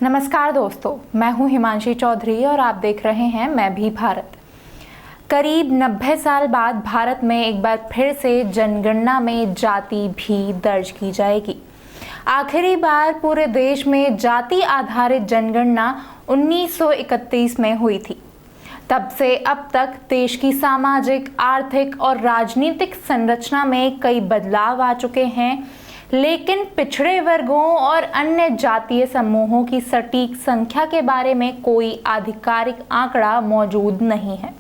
नमस्कार दोस्तों, मैं हूं हिमांशी चौधरी और आप देख रहे हैं मैं भी भारत। करीब 90 साल बाद भारत में एक बार फिर से जनगणना में जाति भी दर्ज की जाएगी। आखिरी बार पूरे देश में जाति आधारित जनगणना 1931 में हुई थी। तब से अब तक देश की सामाजिक, आर्थिक और राजनीतिक संरचना में कई बदलाव आ चुके हैं, लेकिन पिछड़े वर्गों और अन्य जातीय समूहों की सटीक संख्या के बारे में कोई आधिकारिक आंकड़ा मौजूद नहीं है।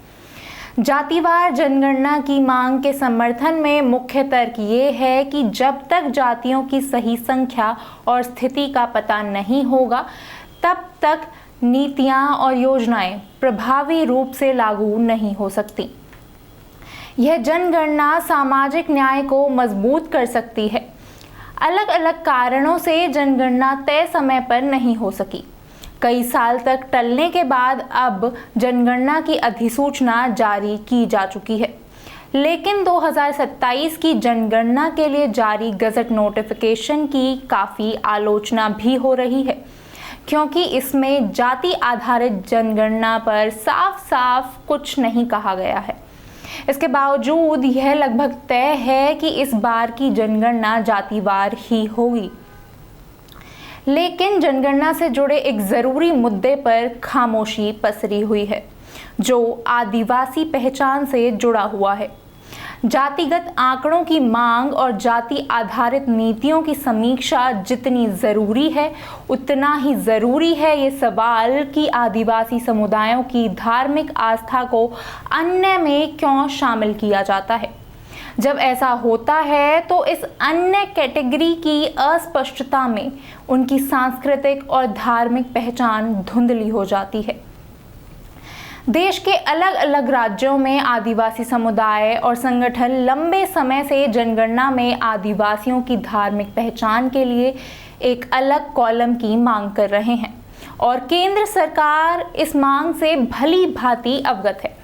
जातिवार जनगणना की मांग के समर्थन में मुख्य तर्क ये है कि जब तक जातियों की सही संख्या और स्थिति का पता नहीं होगा, तब तक नीतियां और योजनाएं प्रभावी रूप से लागू नहीं हो सकती। यह जनगणना सामाजिक न्याय को मजबूत कर सकती है। अलग अलग कारणों से जनगणना तय समय पर नहीं हो सकी। कई साल तक टलने के बाद अब जनगणना की अधिसूचना जारी की जा चुकी है, लेकिन 2027 की जनगणना के लिए जारी गजट नोटिफिकेशन की काफ़ी आलोचना भी हो रही है, क्योंकि इसमें जाति आधारित जनगणना पर साफ साफ कुछ नहीं कहा गया है। इसके बावजूद यह लगभग तय है कि इस बार की जनगणना जातिवार ही होगी। लेकिन जनगणना से जुड़े एक जरूरी मुद्दे पर खामोशी पसरी हुई है, जो आदिवासी पहचान से जुड़ा हुआ है। जातिगत आंकड़ों की मांग और जाति आधारित नीतियों की समीक्षा जितनी जरूरी है, उतना ही जरूरी है ये सवाल कि आदिवासी समुदायों की धार्मिक आस्था को अन्य में क्यों शामिल किया जाता है। जब ऐसा होता है तो इस अन्य कैटेगरी की अस्पष्टता में उनकी सांस्कृतिक और धार्मिक पहचान धुंधली हो जाती है। देश के अलग अलग राज्यों में आदिवासी समुदाय और संगठन लंबे समय से जनगणना में आदिवासियों की धार्मिक पहचान के लिए एक अलग कॉलम की मांग कर रहे हैं और केंद्र सरकार इस मांग से भली भांति अवगत है।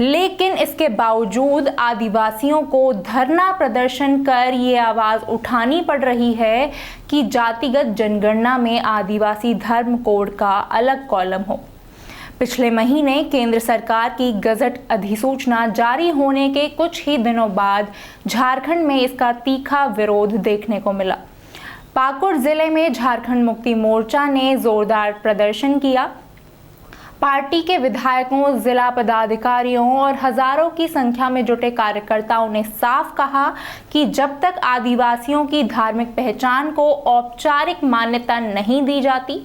लेकिन इसके बावजूद आदिवासियों को धरना प्रदर्शन कर ये आवाज़ उठानी पड़ रही है कि जातिगत जनगणना में आदिवासी धर्म कोड का अलग कॉलम हो। पिछले महीने केंद्र सरकार की गजट अधिसूचना जारी होने के कुछ ही दिनों बाद झारखंड में इसका तीखा विरोध देखने को मिला। पाकुड़ जिले में झारखंड मुक्ति मोर्चा ने जोरदार प्रदर्शन किया। पार्टी के विधायकों, जिला पदाधिकारियों और हजारों की संख्या में जुटे कार्यकर्ताओं ने साफ कहा कि जब तक आदिवासियों की धार्मिक पहचान को औपचारिक मान्यता नहीं दी जाती,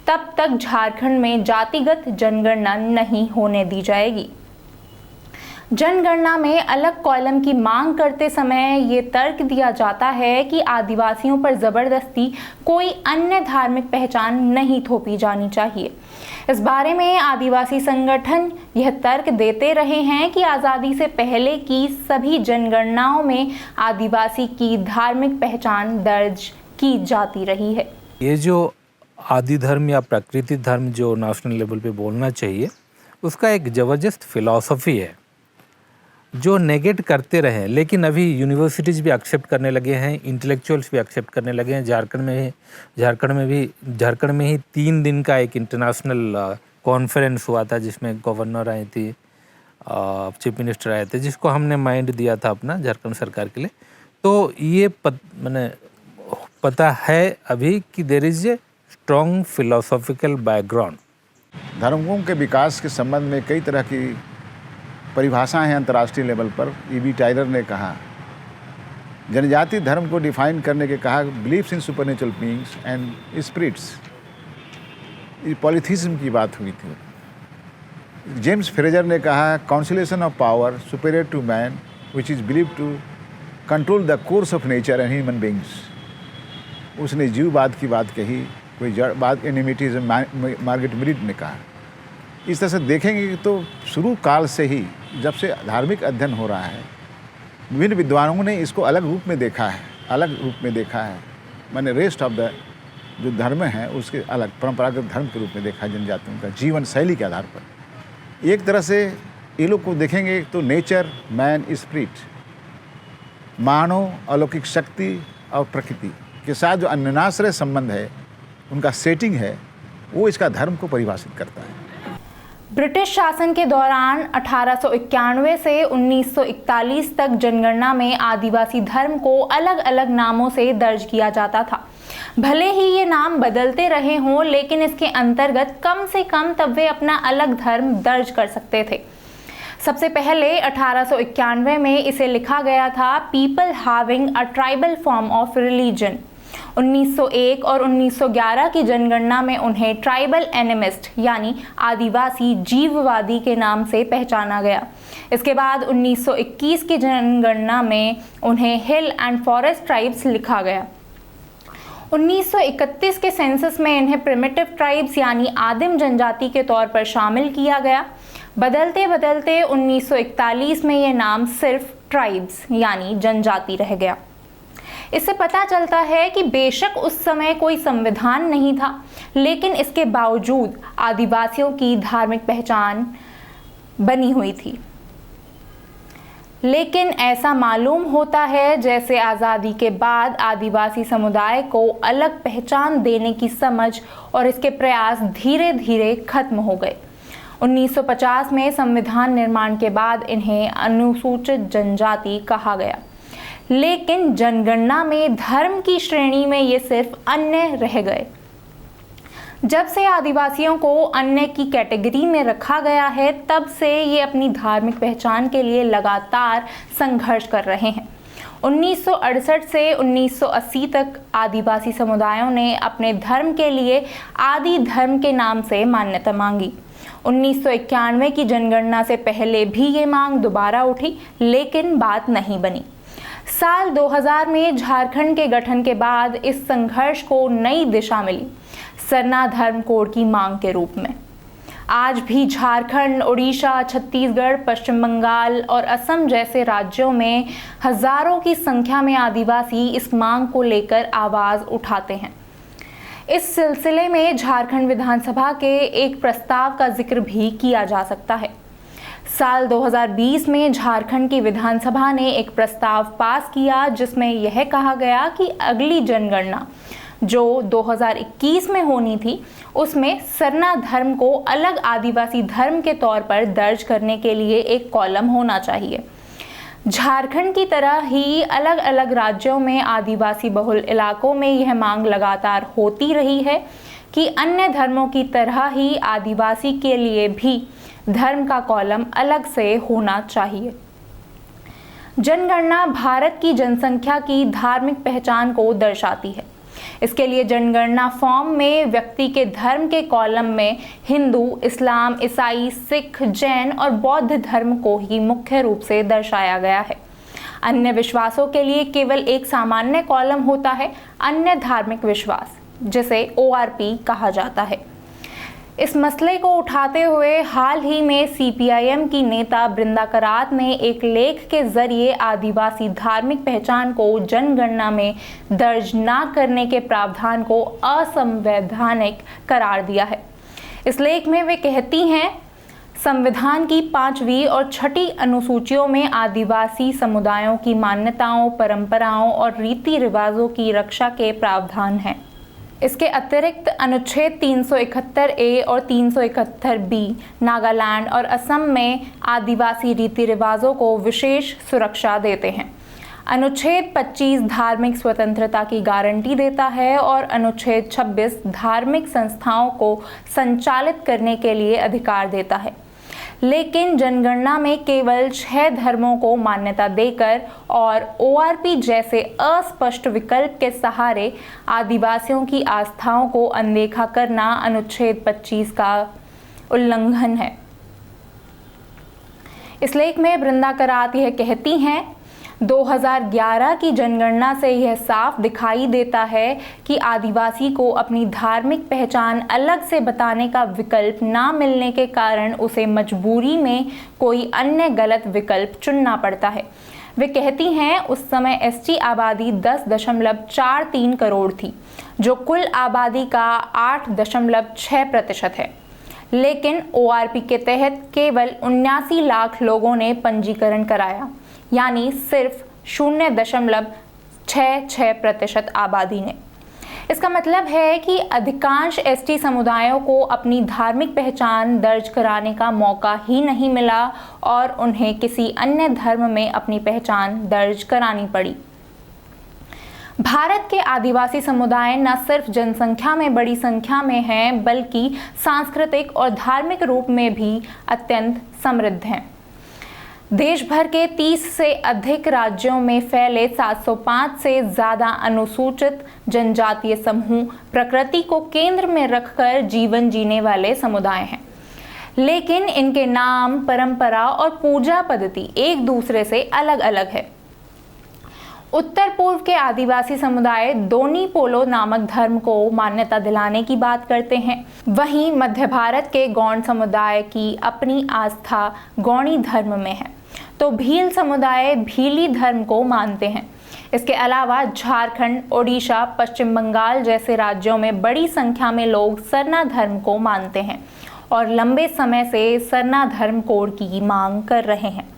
तब तक झारखंड में जातिगत जनगणना नहीं होने दी जाएगी। जनगणना में अलग कॉलम की मांग करते समय ये तर्क दिया जाता है कि आदिवासियों पर जबरदस्ती कोई अन्य धार्मिक पहचान नहीं थोपी जानी चाहिए। इस बारे में आदिवासी संगठन यह तर्क देते रहे हैं कि आज़ादी से पहले की सभी जनगणनाओं में आदिवासी की धार्मिक पहचान दर्ज की जाती रही है। ये जो आदि धर्म या प्राकृतिक धर्म जो नेशनल लेवल पे बोलना चाहिए, उसका एक ज़बरदस्त फिलॉसफी है जो नेगेट करते रहे, लेकिन अभी यूनिवर्सिटीज़ भी एक्सेप्ट करने लगे हैं, इंटेलेक्चुअल्स भी एक्सेप्ट करने लगे हैं। झारखंड में ही 3 दिन का एक इंटरनेशनल कॉन्फ्रेंस हुआ था, जिसमें गवर्नर आए थे, चीफ मिनिस्टर आए थे, जिसको हमने माइंड दिया था अपना झारखंड सरकार के लिए। तो ये मैंने पता है अभी कि there is a strong philosophical background. धर्मों के विकास के संबंध में कई तरह की परिभाषाएं हैं अंतर्राष्ट्रीय लेवल पर। E.B. टाइलर ने कहा, जनजाति धर्म को डिफाइन करने के कहा believes in supernatural beings and spirits. ये पॉलीथीज्म की बात हुई थी। जेम्स फ्रेजर ने कहा conciliation of power superior to man which is believe to control the course of nature and human beings. उसने जीववाद की बात कही, कोई जड़ बात एनिमिटीज मार्गरेट मीड ने कहा। इस तरह से देखेंगे तो शुरू काल से ही जब से धार्मिक अध्ययन हो रहा है, विभिन्न विद्वानों ने इसको अलग रूप में देखा है, माने रेस्ट ऑफ द जो धर्म है उसके अलग परंपरागत धर्म के रूप में देखा है, जनजातियों का जीवन शैली के आधार पर। एक तरह से ये लोग को देखेंगे तो नेचर, मैन, स्पिरिट, मानव, अलौकिक शक्ति और प्रकृति के साथ जो अन्योन्याश्रय संबंध है, उनका सेटिंग है, वो इसका धर्म को परिभाषित करता है। ब्रिटिश शासन के दौरान 1891 से 1941 तक जनगणना में आदिवासी धर्म को अलग अलग नामों से दर्ज किया जाता था। भले ही ये नाम बदलते रहे हों, लेकिन इसके अंतर्गत कम से कम तब वे अपना अलग धर्म दर्ज कर सकते थे। सबसे पहले 1891 में इसे लिखा गया था people having a tribal form of religion. 1901 और 1911 की जनगणना में उन्हें ट्राइबल एनिमिस्ट यानी आदिवासी जीववादी के नाम से पहचाना गया। इसके बाद 1921 की जनगणना में उन्हें हिल एंड फॉरेस्ट ट्राइब्स लिखा गया। 1931 के सेंसस में इन्हें प्रिमिटिव ट्राइब्स यानी आदिम जनजाति के तौर पर शामिल किया गया। बदलते बदलते 1941 में ये नाम सिर्फ ट्राइब्स यानी जनजाति रह गया। इससे पता चलता है कि बेशक उस समय कोई संविधान नहीं था, लेकिन इसके बावजूद आदिवासियों की धार्मिक पहचान बनी हुई थी। लेकिन ऐसा मालूम होता है जैसे आज़ादी के बाद आदिवासी समुदाय को अलग पहचान देने की समझ और इसके प्रयास धीरे धीरे खत्म हो गए। 1950 में संविधान निर्माण के बाद इन्हें अनुसूचित जनजाति कहा गया, लेकिन जनगणना में धर्म की श्रेणी में ये सिर्फ अन्य रह गए। जब से आदिवासियों को अन्य की कैटेगरी में रखा गया है, तब से ये अपनी धार्मिक पहचान के लिए लगातार संघर्ष कर रहे हैं। 1968 से 1980 तक आदिवासी समुदायों ने अपने धर्म के लिए आदि धर्म के नाम से मान्यता मांगी। 1991 की जनगणना से पहले भी ये मांग दोबारा उठी, लेकिन बात नहीं बनी। साल 2000 में झारखंड के गठन के बाद इस संघर्ष को नई दिशा मिली, सरना धर्म कोड की मांग के रूप में। आज भी झारखंड, उड़ीसा, छत्तीसगढ़, पश्चिम बंगाल और असम जैसे राज्यों में हजारों की संख्या में आदिवासी इस मांग को लेकर आवाज उठाते हैं। इस सिलसिले में झारखंड विधानसभा के एक प्रस्ताव का जिक्र भी किया जा सकता है। साल 2020 में झारखंड की विधानसभा ने एक प्रस्ताव पास किया जिसमें यह कहा गया कि अगली जनगणना जो 2021 में होनी थी, उसमें सरना धर्म को अलग आदिवासी धर्म के तौर पर दर्ज करने के लिए एक कॉलम होना चाहिए। झारखंड की तरह ही अलग अलग राज्यों में आदिवासी बहुल इलाकों में यह मांग लगातार होती रही है कि अन्य धर्मों की तरह ही आदिवासी के लिए भी धर्म का कॉलम अलग से होना चाहिए। जनगणना भारत की जनसंख्या की धार्मिक पहचान को दर्शाती है। इसके लिए जनगणना फॉर्म में व्यक्ति के धर्म के कॉलम में हिंदू, इस्लाम, ईसाई, सिख, जैन और बौद्ध धर्म को ही मुख्य रूप से दर्शाया गया है। अन्य विश्वासों के लिए केवल एक सामान्य कॉलम होता है, अन्य धार्मिक विश्वास, जिसे ORP कहा जाता है। इस मसले को उठाते हुए हाल ही में CPIM की नेता बृंदा करात ने एक लेख के जरिए आदिवासी धार्मिक पहचान को जनगणना में दर्ज न करने के प्रावधान को असंवैधानिक करार दिया है। इस लेख में वे कहती हैं, संविधान की 5वीं और 6ठी अनुसूचियों में आदिवासी समुदायों की मान्यताओं, परंपराओं और रीति रिवाजों की रक्षा के प्रावधान हैं। इसके अतिरिक्त अनुच्छेद 371A और 371B नागालैंड और असम में आदिवासी रीति रिवाजों को विशेष सुरक्षा देते हैं। अनुच्छेद 25 धार्मिक स्वतंत्रता की गारंटी देता है और अनुच्छेद 26 धार्मिक संस्थाओं को संचालित करने के लिए अधिकार देता है। लेकिन जनगणना में केवल 6 धर्मों को मान्यता देकर और ORP जैसे अस्पष्ट विकल्प के सहारे आदिवासियों की आस्थाओं को अनदेखा करना अनुच्छेद 25 का उल्लंघन है। इस लेख में बृंदा करात यह कहती हैं, 2011 की जनगणना से यह साफ दिखाई देता है कि आदिवासी को अपनी धार्मिक पहचान अलग से बताने का विकल्प ना मिलने के कारण उसे मजबूरी में कोई अन्य गलत विकल्प चुनना पड़ता है। वे कहती हैं, उस समय ST आबादी 10.43 करोड़ थी, जो कुल आबादी का 8.6% है। लेकिन ORP के तहत केवल 79 लाख लोगों ने पंजीकरण कराया, यानी सिर्फ 0.66% आबादी ने। इसका मतलब है कि अधिकांश एसटी समुदायों को अपनी धार्मिक पहचान दर्ज कराने का मौका ही नहीं मिला और उन्हें किसी अन्य धर्म में अपनी पहचान दर्ज करानी पड़ी। भारत के आदिवासी समुदाय न सिर्फ जनसंख्या में बड़ी संख्या में हैं, बल्कि सांस्कृतिक और धार्मिक रूप में भी अत्यंत समृद्ध हैं। देश भर के 30 से अधिक राज्यों में फैले 705 से ज़्यादा अनुसूचित जनजातीय समूह प्रकृति को केंद्र में रखकर जीवन जीने वाले समुदाय हैं, लेकिन इनके नाम, परंपरा और पूजा पद्धति एक दूसरे से अलग अलग है। उत्तर पूर्व के आदिवासी समुदाय दोनी पोलो नामक धर्म को मान्यता दिलाने की बात करते हैं। वहीं मध्य भारत के गौंड समुदाय की अपनी आस्था गौणी धर्म में है, तो भील समुदाय भीली धर्म को मानते हैं। इसके अलावा झारखंड, ओडिशा, पश्चिम बंगाल जैसे राज्यों में बड़ी संख्या में लोग सरना धर्म को मानते हैं और लंबे समय से सरना धर्म कोड की मांग कर रहे हैं।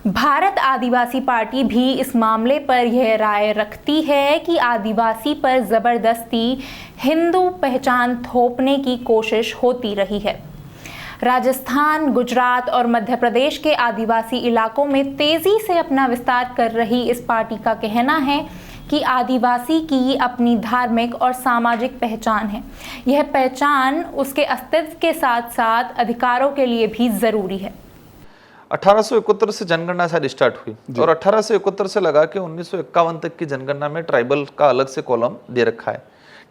भारत आदिवासी पार्टी भी इस मामले पर यह राय रखती है कि आदिवासी पर जबरदस्ती हिंदू पहचान थोपने की कोशिश होती रही है। राजस्थान, गुजरात और मध्य प्रदेश के आदिवासी इलाकों में तेजी से अपना विस्तार कर रही इस पार्टी का कहना है कि आदिवासी की अपनी धार्मिक और सामाजिक पहचान है। यह पहचान उसके अस्तित्व के साथ साथ अधिकारों के लिए भी जरूरी है। 1871 से जनगणना शायद स्टार्ट हुई और 1871 से लगा के 1951 तक की जनगणना में ट्राइबल का अलग से कॉलम दे रखा है।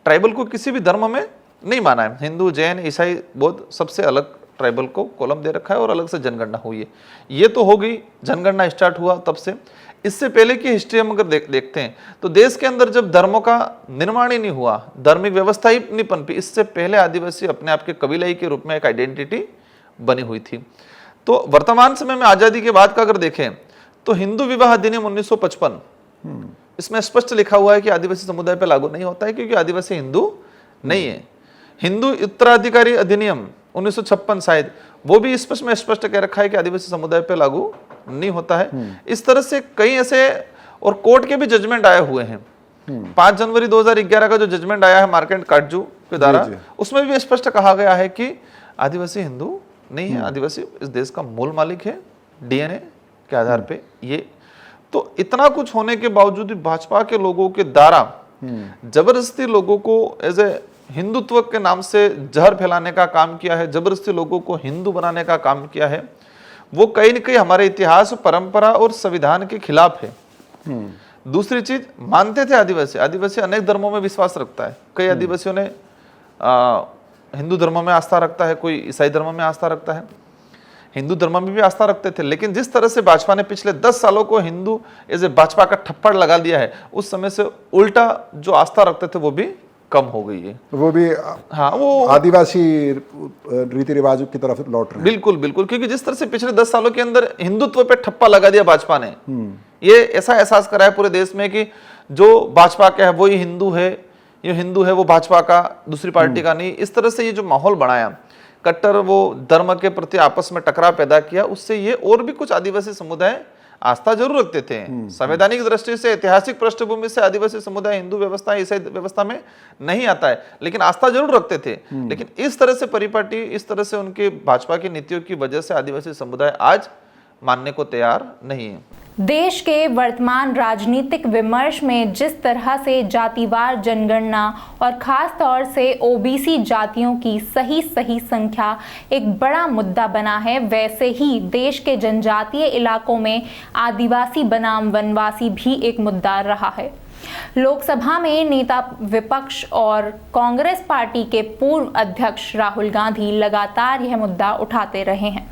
ट्राइबल को किसी भी धर्म में नहीं माना है, हिंदू, जैन, ईसाई, बौद्ध सबसे अलग ट्राइबल को कॉलम दे रखा है और अलग से जनगणना हुई है। ये तो हो गई, जनगणना स्टार्ट हुआ तब से। इससे पहले की हिस्ट्री हम अगर देखते हैं तो देश के अंदर जब धर्मों का निर्माण ही नहीं हुआ, धार्मिक व्यवस्था ही नहीं पनपी, इससे पहले आदिवासी अपने आप के कबीलाई के रूप में एक आइडेंटिटी बनी हुई थी। तो वर्तमान समय में आजादी के बाद का अगर देखें तो हिंदू विवाह अधिनियम 1955 इसमें स्पष्ट लिखा हुआ है कि आदिवासी समुदाय पर लागू नहीं होता है, क्योंकि आदिवासी हिंदू नहीं है। हिंदू उत्तराधिकारी अधिनियम 1956 शायद, वो भी स्पष्ट कह रखा है कि आदिवासी समुदाय पर लागू नहीं होता है। इस तरह से कई ऐसे और कोर्ट के भी जजमेंट आए हुए हैं। 5 जनवरी 2011 का जो जजमेंट आया है मार्केट काटजू के द्वारा, उसमें भी स्पष्ट कहा गया है कि आदिवासी हिंदू नहीं है, आदिवासी इस देश का मूल मालिक है डीएनए के आधार पे। ये तो इतना कुछ होने के बावजूद भी भाजपा के लोगों के द्वारा जबरदस्ती लोगों को एज ए हिंदुत्व के नाम से जहर फैलाने का काम किया है, जबरदस्ती लोगों को हिंदू बनाने का काम किया है। वो कहीं न कहीं हमारे इतिहास, परंपरा और संविधान के खिलाफ है। दूसरी चीज, मानते थे आदिवासी अनेक धर्मों में विश्वास रखता है। कई आदिवासियों ने हिंदू धर्म में आस्था रखता है, कोई ईसाई धर्म में आस्था रखता है, हिंदू धर्म में भी आस्था रखते थे। लेकिन जिस तरह से भाजपा ने पिछले 10 सालों को हिंदू एज ए भाजपा का ठप्पड़ लगा दिया है, उस समय से उल्टा जो आस्था रखते थे वो भी कम हो गई है। वो भी हाँ, वो आदिवासी रीति रिवाजों की तरफ लौट रहे हैं। बिल्कुल बिल्कुल, क्योंकि जिस तरह से पिछले 10 सालों के अंदर हिंदुत्व पे ठप्पा लगा दिया भाजपा ने, ये ऐसा एहसास कराया पूरे देश में कि जो भाजपा का है वही हिंदू है, ये हिंदू है वो भाजपा का, दूसरी पार्टी का नहीं। इस तरह से ये जो माहौल बनाया, कट्टर वो धर्म के प्रति आपस में टकराव पैदा किया, उससे ये और भी कुछ आदिवासी समुदाय आस्था जरूर रखते थे। संवैधानिक दृष्टि से, ऐतिहासिक पृष्ठभूमि से आदिवासी समुदाय हिंदू व्यवस्था, ईसाई व्यवस्था में नहीं आता है, लेकिन आस्था जरूर रखते थे। लेकिन इस तरह से परिपाटी, इस तरह से उनके भाजपा की नीतियों की वजह से आदिवासी समुदाय आज मानने को तैयार नहीं है। देश के वर्तमान राजनीतिक विमर्श में जिस तरह से जातिवार जनगणना और खास तौर से ओबीसी जातियों की सही संख्या एक बड़ा मुद्दा बना है, वैसे ही देश के जनजातीय इलाकों में आदिवासी बनाम वनवासी भी एक मुद्दा रहा है। लोकसभा में नेता विपक्ष और कांग्रेस पार्टी के पूर्व अध्यक्ष राहुल गांधी लगातार यह मुद्दा उठाते रहे हैं।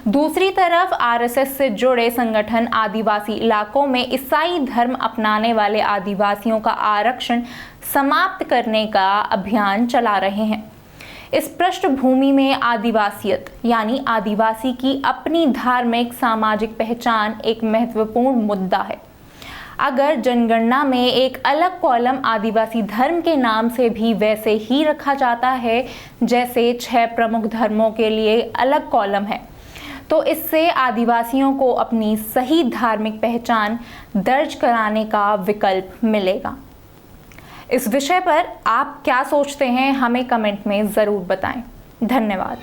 दूसरी तरफ आरएसएस से जुड़े संगठन आदिवासी इलाकों में ईसाई धर्म अपनाने वाले आदिवासियों का आरक्षण समाप्त करने का अभियान चला रहे हैं। इस पृष्ठभूमि में आदिवासियत यानी आदिवासी की अपनी धार्मिक सामाजिक पहचान एक महत्वपूर्ण मुद्दा है। अगर जनगणना में एक अलग कॉलम आदिवासी धर्म के नाम से भी वैसे ही रखा जाता है जैसे 6 प्रमुख धर्मों के लिए अलग कॉलम है, तो इससे आदिवासियों को अपनी सही धार्मिक पहचान दर्ज कराने का विकल्प मिलेगा। इस विषय पर आप क्या सोचते हैं हमें कमेंट में ज़रूर बताएं। धन्यवाद।